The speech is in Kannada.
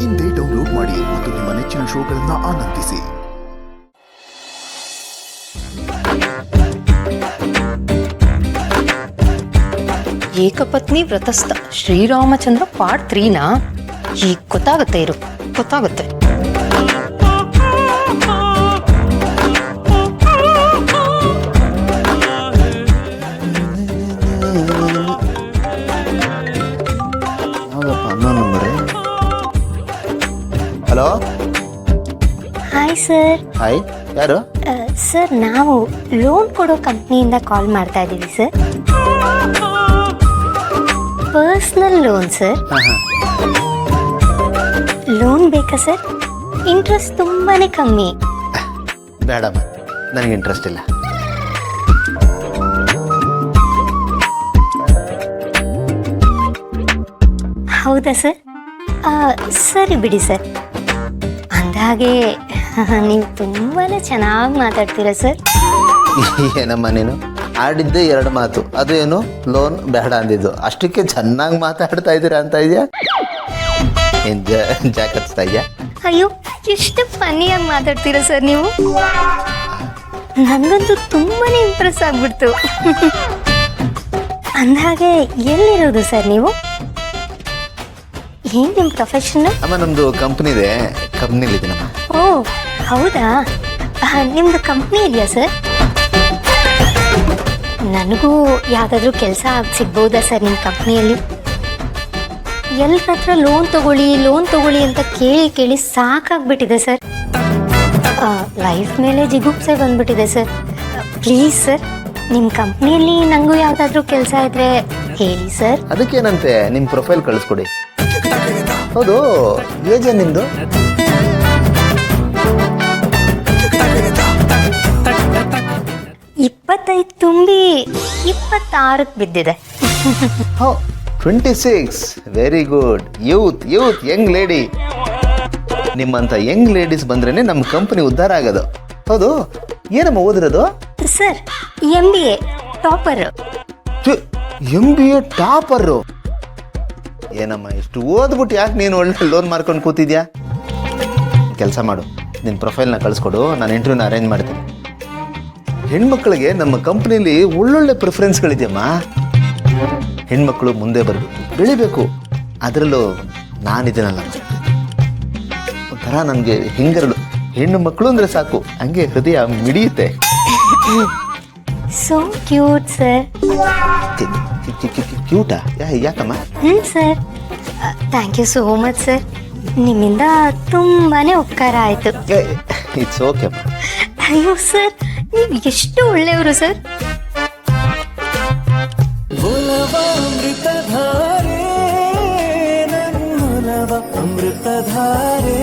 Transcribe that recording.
ಇಂದೇ ಡೌನ್ಲೋಡ್ ಮಾಡಿ ಮತ್ತು ನಿಮ್ಮ ನೆಚ್ಚಿನ ಶೋಗಳನ್ನು ಆನಂದಿಸಿ. ಏಕಪತ್ನಿ ವ್ರತಸ್ಥ ಶ್ರೀರಾಮಚಂದ್ರ ಪಾರ್ಟ್ 3 ಈಗ ಗೊತ್ತಾಗುತ್ತೆ. ಹಲೋ. Hi sir. ಹಾಯ್, ಯಾರು? ಸರ್, ನಾವು ಲೋನ್ ಕೊಡೋ ಕಂಪ್ನಿಯಿಂದ ಕಾಲ್ ಮಾಡ್ತಾ ಇದ್ದೀವಿ sir. Personal loan sir. Loan ಬೇಕಾ ಸರ್? ಇಂಟ್ರೆಸ್ಟ್ ತುಂಬಾನೇ ಕಮ್ಮಿ. ಬೇಡಮ್ಮ, ನನಗೆ ಇಂಟ್ರೆಸ್ಟ್ ಇಲ್ಲ. ಹೌದಾ ಸರ್? ಸರಿ ಬಿಡಿ ಸರ್. ಅಂದಹಾಗೆ ನೀವು ತುಂಬಾನೇ ಚೆನ್ನಾಗಿ ಮಾತಾಡ್ತೀರಾ ಸರ್. ಏನಮ್ಮ ನೀನು ಆಡಿದ್ದೆ 2 ಮಾತು, ಅದು ಏನು ಲೋನ್ ಬೇಡ ಅಂದಿದ್ದು, ಅಷ್ಟಕ್ಕೆ ಚೆನ್ನಾಗಿ ಮಾತಾಡ್ತಾ ಇದ್ದೀರಾ ಅಂತ ಇದೆಯಾ? ಏನು ಜಾಕತ್ಸ್ತಾ ಇದೆಯಾ? ಅಯ್ಯೋ, ಎಷ್ಟು ಫನ್ನಿಯಾಗಿ ಮಾತಾಡ್ತೀರಾ ಸರ್ ನೀವು. ನನಗಂತೂ ತುಂಬಾನೇ ಇಂಪ್ರೆಸ್ ಆಗ್ಬಿಡ್ತು. ಅಂದಹಾಗೆ ಎಲ್ಲಿರೋದು ಸರ್ ನೀವು? ಏನ್ ನಿಮ್ಮ ಪ್ರೊಫೆಷನ್? ಅಮ್ಮ, ನಮ್ಮದು ಕಂಪ್ನಿ ಇದೆ, ಕಂಪ್ನಿಲಿದ್ದೀನಮ್ಮ. ಓ ಹೌದಾ? ನಿಮ್ದು ಕಂಪ್ನಿ ಇದೆಯಾ ಸರ್? ನನಗೂ ಯಾವುದಾದ್ರೂ ಕೆಲಸ ಸಿಗ್ಬೋದಾ ಸರ್ ನಿಮ್ಮ ಕಂಪ್ನಿಯಲ್ಲಿ? ಎಲ್ಲರ ಹತ್ರ ಲೋನ್ ತಗೊಳ್ಳಿ ಅಂತ ಕೇಳಿ ಸಾಕಾಗ್ಬಿಟ್ಟಿದೆ ಸರ್. ಲೈಫ್ ಮೇಲೆ ಜಿಗುಪ್ಸೆ ಬಂದ್ಬಿಟ್ಟಿದೆ ಸರ್. ಪ್ಲೀಸ್ ಸರ್, ನಿಮ್ಮ ಕಂಪ್ನಿಯಲ್ಲಿ ನನಗೂ ಯಾವುದಾದ್ರೂ ಕೆಲಸ ಇದ್ರೆ ಹೇಳಿ ಸರ್. ಅದಕ್ಕೇನಂತೆ, ನಿಮ್ಮ ಪ್ರೊಫೈಲ್ ಕಳಿಸ್ಕೊಡಿ. ಹೌದು, ಏಜ್ ನಿಮ್ಮದು? ತುಂಬಿ 26ಕ್ಕೆ ಬಿದ್ದಿದೆ. 26. Very good. Youth Young lady. ನಿಮ್ಮಂಥ ಯಂಗ್ ಲೇಡೀಸ್ ಬಂದ್ರೇನೆ ನಮ್ಮ ಕಂಪನಿ ಉದ್ಧಾರ ಆಗೋದು. ಹೌದು, ಏನಮ್ಮ ಓದಿರೋದು? Sir, MBA topper. MBA topper? ಏನಮ್ಮ ಇಷ್ಟು ಓದ್ಬಿಟ್ಟು ಯಾಕೆ ನೀನು ಒಳ್ಳೆ ಲೋನ್ ಮಾಡ್ಕೊಂಡು ಕೂತಿದ್ಯಾ? ಕೆಲಸ ಮಾಡು, ನಿನ್ನ ಪ್ರೊಫೈಲ್ನ ಕಳಿಸ್ಕೊಡು, ನಾನು ಇಂಟರ್ವ್ಯೂನ ಅರೇಂಜ್ ಮಾಡ್ತೀನಿ. ಹೆಣ್ಮಕ್ಳಿಗೆ ನಮ್ಮ ಕಂಪ್ನಿಲಿ ಒಳ್ಳೊಳ್ಳೆ ಪ್ರಿಫರೆನ್ಸ್ಗಳಿದೆಯಮ್ಮ. ಹೆಣ್ಮಕ್ಳು ಮುಂದೆ ಬರಬೇಕು, ಬೆಳಿಬೇಕು. ಅದರಲ್ಲೂ ನಾನಿದ್ದೀನಲ್ಲ, ಒಂಥರ ನನಗೆ ಹಿಂಗರಳು. ಹೆಣ್ಣು ಮಕ್ಕಳು ಅಂದರೆ ಸಾಕು, ಹಂಗೆ ಹೃದಯ ಮಿಡಿಯುತ್ತೆ. So cute sir. ಕ್ಯೂಟಾ? ಯಾಕಮ್ಮ? Sir, thank you so much sir. ನಿಮ್ಮಿಂದ ತುಂಬಾನೇ ಉಪಕಾರ ಆಯಿತು. It's okay. ಅಯ್ಯೋ ಸರ್, ನೀವು ಎಷ್ಟು ಒಳ್ಳೆಯವರು ಸರ್. ಅಮೃತಧಾರೆ